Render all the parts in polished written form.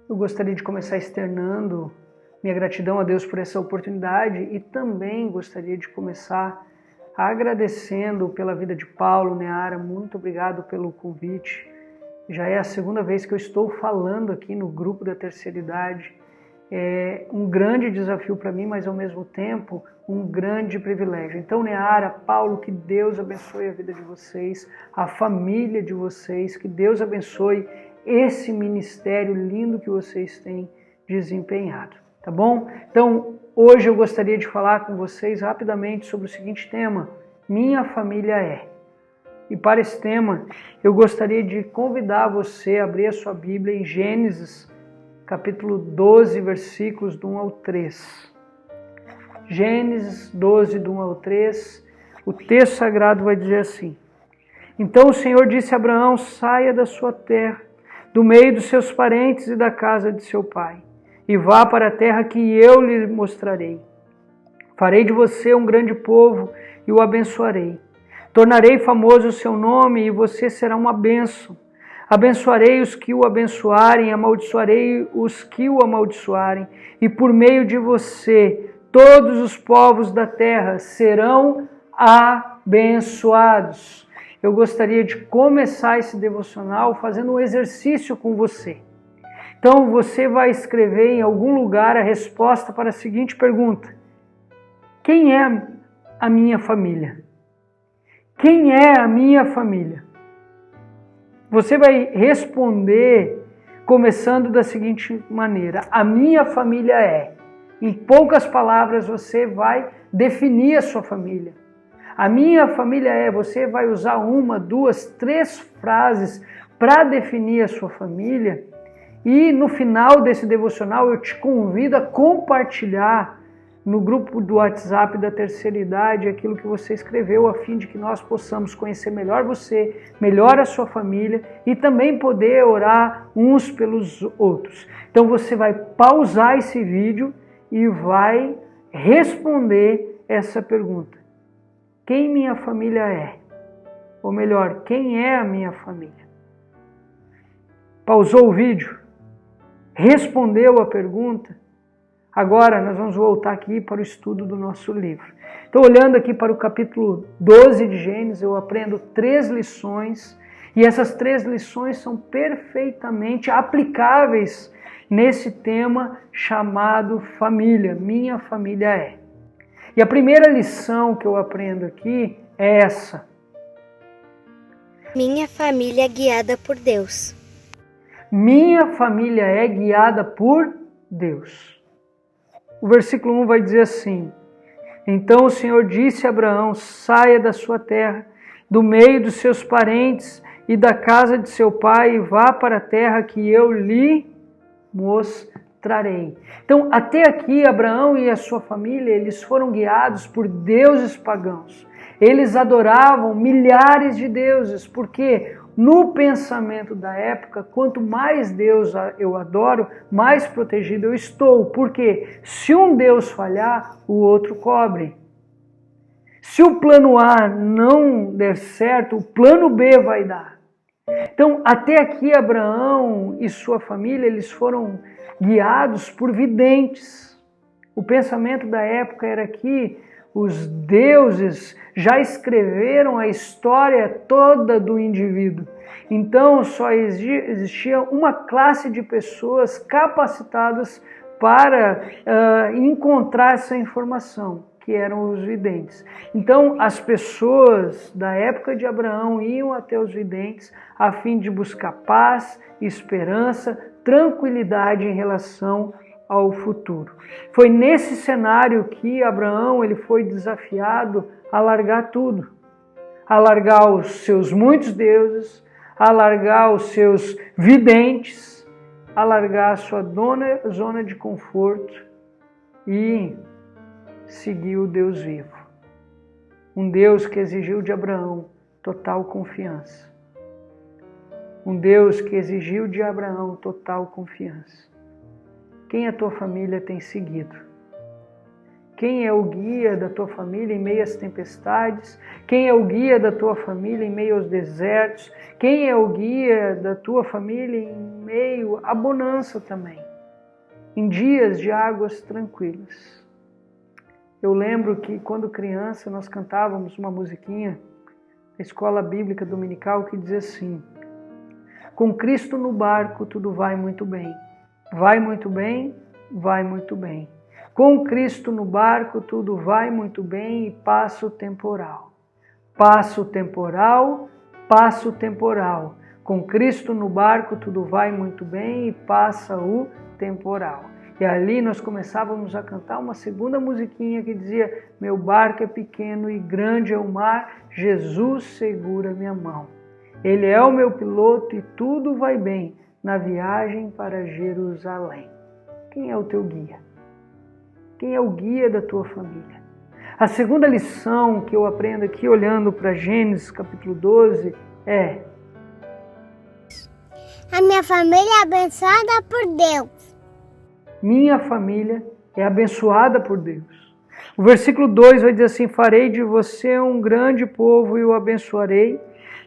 Eu gostaria de começar externando minha gratidão a Deus por essa oportunidade e também gostaria de começar agradecendo pela vida de Paulo, Neara. Muito obrigado pelo convite. Já é a segunda vez que eu estou falando aqui no grupo da terceira idade. É um grande desafio para mim, mas ao mesmo tempo um grande privilégio. Então, Neara, Paulo, que Deus abençoe a vida de vocês, a família de vocês, que Deus abençoe esse ministério lindo que vocês têm desempenhado, tá bom? Então, hoje eu gostaria de falar com vocês rapidamente sobre o seguinte tema: minha família é. E para esse tema, eu gostaria de convidar você a abrir a sua Bíblia em Gênesis, capítulo 12, versículos do 1 ao 3. Gênesis 12, do 1 ao 3, o texto sagrado vai dizer assim: Então o Senhor disse a Abraão: saia da sua terra, do meio dos seus parentes e da casa de seu pai, e vá para a terra que eu lhe mostrarei. Farei de você um grande povo e o abençoarei. Tornarei famoso o seu nome e você será uma bênção. Abençoarei os que o abençoarem, amaldiçoarei os que o amaldiçoarem, e por meio de você todos os povos da terra serão abençoados. Eu gostaria de começar esse devocional fazendo um exercício com você. Então você vai escrever em algum lugar a resposta para a seguinte pergunta: quem é a minha família? Quem é a minha família? Você vai responder começando da seguinte maneira: a minha família é. Em poucas palavras você vai definir a sua família. A minha família é. Você vai usar uma, duas, três frases para definir a sua família. E no final desse devocional eu te convido a compartilhar no grupo do WhatsApp da terceira idade aquilo que você escreveu, a fim de que nós possamos conhecer melhor você, melhor a sua família e também poder orar uns pelos outros. Então você vai pausar esse vídeo e vai responder essa pergunta: quem minha família é? Ou melhor, quem é a minha família? Pausou o vídeo? Respondeu a pergunta? Agora nós vamos voltar aqui para o estudo do nosso livro. Então, olhando aqui para o capítulo 12 de Gênesis, eu aprendo 3 lições, e essas 3 lições são perfeitamente aplicáveis nesse tema chamado família. Minha família é. E a primeira lição que eu aprendo aqui é essa: minha família é guiada por Deus. Minha família é guiada por Deus. O versículo 1 vai dizer assim: Então o Senhor disse a Abraão: saia da sua terra, do meio dos seus parentes e da casa de seu pai, e vá para a terra que eu lhe mostrarei. Então, até aqui, Abraão e a sua família, eles foram guiados por deuses pagãos. Eles adoravam milhares de deuses, porque no pensamento da época, quanto mais Deus eu adoro, mais protegido eu estou. Porque se um Deus falhar, o outro cobre. Se o plano A não der certo, o plano B vai dar. Então, até aqui, Abraão e sua família, eles foram guiados por videntes. O pensamento da época era que os deuses já escreveram a história toda do indivíduo. Então, só existia uma classe de pessoas capacitadas para encontrar essa informação, que eram os videntes. Então, as pessoas da época de Abraão iam até os videntes a fim de buscar paz, esperança, tranquilidade em relação ao futuro. Foi nesse cenário que Abraão ele foi desafiado a largar tudo, a largar os seus muitos deuses, a largar os seus videntes, a largar a sua zona de conforto e seguir o Deus vivo. Um Deus que exigiu de Abraão total confiança. Um Deus que exigiu de Abraão total confiança. Quem a tua família tem seguido? Quem é o guia da tua família em meio às tempestades? Quem é o guia da tua família em meio aos desertos? Quem é o guia da tua família em meio à bonança também? Em dias de águas tranquilas. Eu lembro que quando criança nós cantávamos uma musiquinha na escola bíblica dominical que dizia assim: com Cristo no barco tudo vai muito bem. Vai muito bem, vai muito bem. Com Cristo no barco tudo vai muito bem e passa o temporal. Passa o temporal, passa o temporal. Com Cristo no barco tudo vai muito bem e passa o temporal. E ali nós começávamos a cantar uma segunda musiquinha que dizia: meu barco é pequeno e grande é o mar, Jesus segura minha mão. Ele é o meu piloto e tudo vai bem na viagem para Jerusalém. Quem é o teu guia? Quem é o guia da tua família? A segunda lição que eu aprendo aqui olhando para Gênesis capítulo 12 é: a minha família é abençoada por Deus. Minha família é abençoada por Deus. O versículo 2 vai dizer assim: farei de você um grande povo e o abençoarei.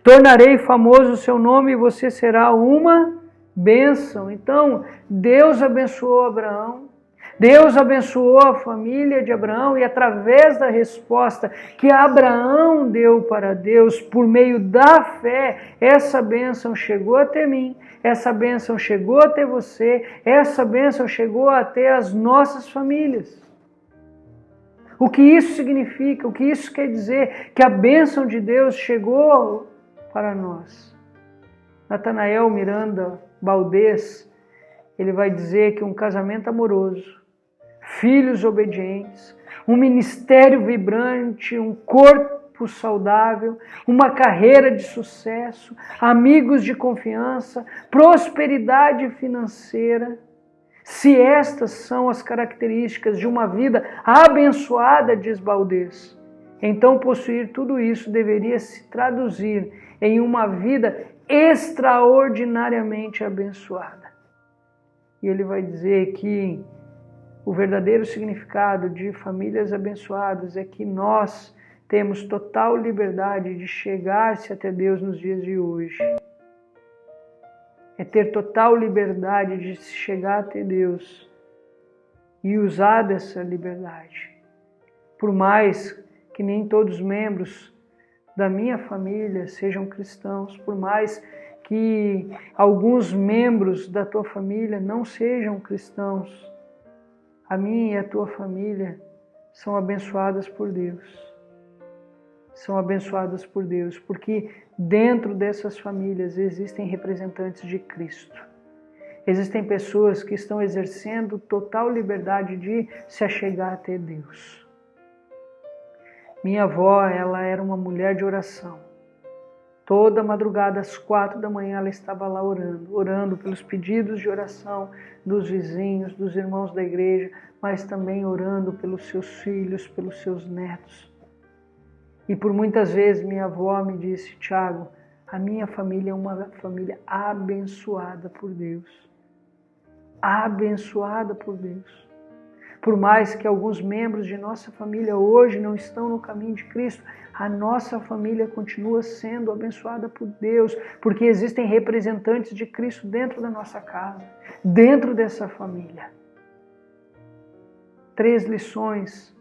Tornarei famoso o seu nome e você será uma bênção. Então, Deus abençoou Abraão. Deus abençoou a família de Abraão e através da resposta que Abraão deu para Deus por meio da fé, essa bênção chegou até mim, essa bênção chegou até você, essa bênção chegou até as nossas famílias. O que isso significa? O que isso quer dizer? Que a bênção de Deus chegou para nós. Natanael Miranda Baldez, ele vai dizer que um casamento amoroso, filhos obedientes, um ministério vibrante, um corpo saudável, uma carreira de sucesso, amigos de confiança, prosperidade financeira. Se estas são as características de uma vida abençoada, diz Baldez, então possuir tudo isso deveria se traduzir em uma vida extraordinariamente abençoada. E ele vai dizer que o verdadeiro significado de famílias abençoadas é que nós temos total liberdade de chegar-se até Deus nos dias de hoje. É ter total liberdade de se chegar até Deus e usar dessa liberdade. Por mais que nem todos os membros da minha família sejam cristãos, por mais que alguns membros da tua família não sejam cristãos, a minha e a tua família são abençoadas por Deus. São abençoadas por Deus, porque dentro dessas famílias existem representantes de Cristo. Existem pessoas que estão exercendo total liberdade de se achegar até Deus. Minha avó, ela era uma mulher de oração. Toda madrugada, às 4 da manhã, ela estava lá orando pelos pedidos de oração dos vizinhos, dos irmãos da igreja, mas também orando pelos seus filhos, pelos seus netos. E por muitas vezes minha avó me disse: Tiago, a minha família é uma família abençoada por Deus. Abençoada por Deus. Por mais que alguns membros de nossa família hoje não estão no caminho de Cristo, a nossa família continua sendo abençoada por Deus, porque existem representantes de Cristo dentro da nossa casa, dentro dessa família. 3 lições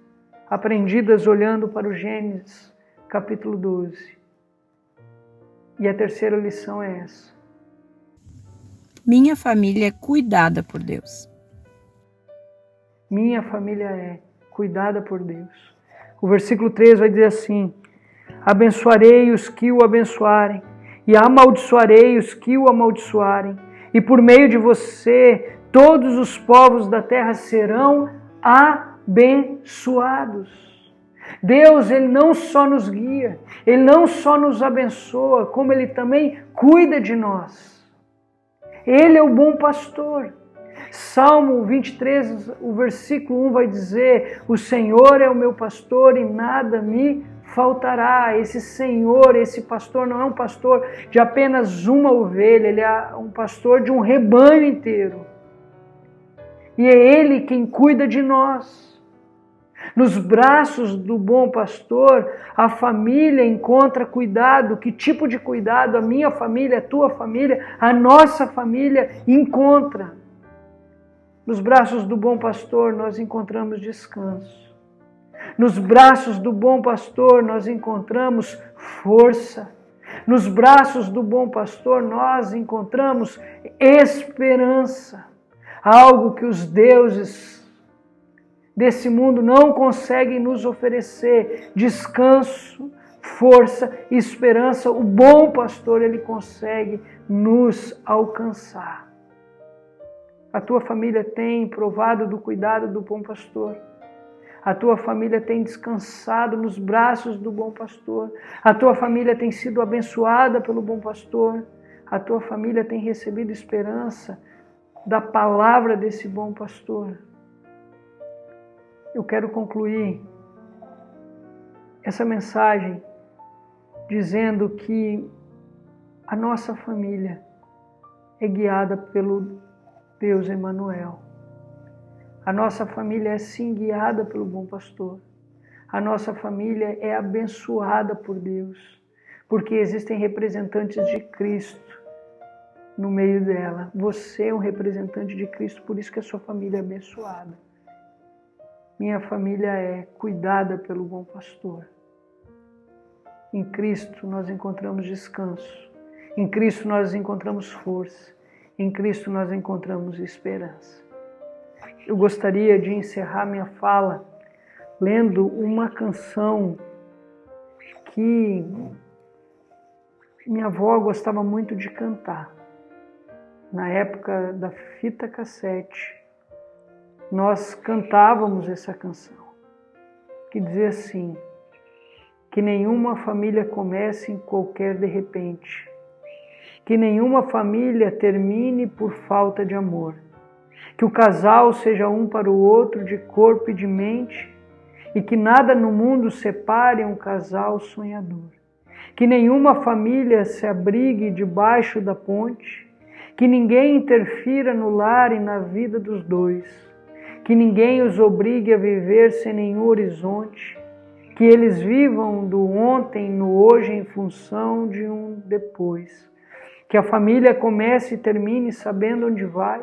aprendidas olhando para o Gênesis, capítulo 12. E a terceira lição é essa. Minha família é cuidada por Deus. Minha família é cuidada por Deus. O versículo 3 vai dizer assim: abençoarei os que o abençoarem, e amaldiçoarei os que o amaldiçoarem, e por meio de você todos os povos da terra serão abençoados. Deus, Ele não só nos guia, Ele não só nos abençoa, como Ele também cuida de nós. Ele é o bom pastor. Salmo 23, o versículo 1 vai dizer: o Senhor é o meu pastor e nada me faltará. Esse Senhor, esse pastor não é um pastor de apenas uma ovelha, Ele é um pastor de um rebanho inteiro. E é Ele quem cuida de nós. Nos braços do bom pastor, a família encontra cuidado. Que tipo de cuidado a minha família, a tua família, a nossa família encontra? Nos braços do bom pastor nós encontramos descanso. Nos braços do bom pastor nós encontramos força. Nos braços do bom pastor nós encontramos esperança. Algo que os deuses desse mundo não conseguem nos oferecer. Descanso, força e esperança. O bom pastor, ele consegue nos alcançar. A tua família tem provado do cuidado do bom pastor. A tua família tem descansado nos braços do bom pastor. A tua família tem sido abençoada pelo bom pastor. A tua família tem recebido esperança da palavra desse bom pastor. Eu quero concluir essa mensagem dizendo que a nossa família é guiada pelo Deus Emanuel. A nossa família é sim guiada pelo bom pastor. A nossa família é abençoada por Deus, porque existem representantes de Cristo no meio dela. Você é um representante de Cristo, por isso que a sua família é abençoada. Minha família é cuidada pelo bom pastor. Em Cristo nós encontramos descanso. Em Cristo nós encontramos força. Em Cristo nós encontramos esperança. Eu gostaria de encerrar minha fala lendo uma canção que minha avó gostava muito de cantar. Na época da fita cassete, nós cantávamos essa canção, que dizia assim: que nenhuma família comece em qualquer de repente, que nenhuma família termine por falta de amor, que o casal seja um para o outro de corpo e de mente, e que nada no mundo separe um casal sonhador, que nenhuma família se abrigue debaixo da ponte, que ninguém interfira no lar e na vida dos dois, que ninguém os obrigue a viver sem nenhum horizonte, que eles vivam do ontem no hoje em função de um depois, que a família comece e termine sabendo onde vai,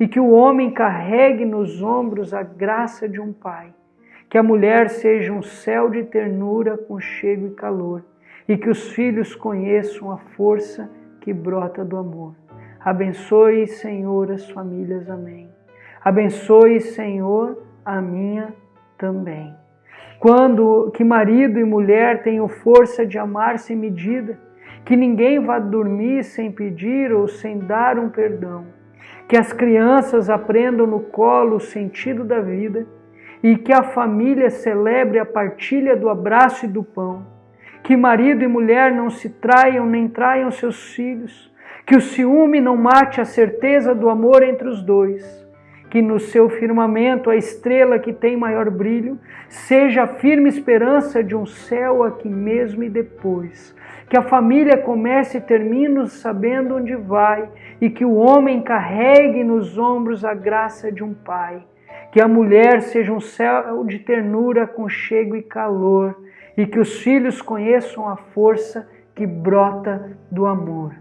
e que o homem carregue nos ombros a graça de um pai, que a mulher seja um céu de ternura, aconchego e calor, e que os filhos conheçam a força que brota do amor. Abençoe, Senhor, as famílias. Amém. Abençoe, Senhor, a minha também. Que marido e mulher tenham força de amar sem medida, que ninguém vá dormir sem pedir ou sem dar um perdão, que as crianças aprendam no colo o sentido da vida e que a família celebre a partilha do abraço e do pão, que marido e mulher não se traiam nem traiam seus filhos, que o ciúme não mate a certeza do amor entre os dois, que no seu firmamento a estrela que tem maior brilho seja a firme esperança de um céu aqui mesmo e depois, que a família comece e termine sabendo onde vai e que o homem carregue nos ombros a graça de um pai, que a mulher seja um céu de ternura, aconchego e calor e que os filhos conheçam a força que brota do amor.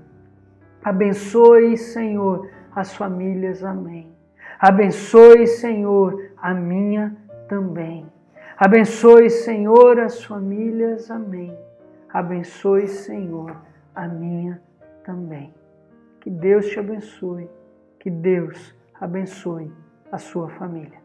Abençoe, Senhor, as famílias. Amém. Abençoe, Senhor, a minha também. Abençoe, Senhor, as famílias. Amém. Abençoe, Senhor, a minha também. Que Deus te abençoe. Que Deus abençoe a sua família.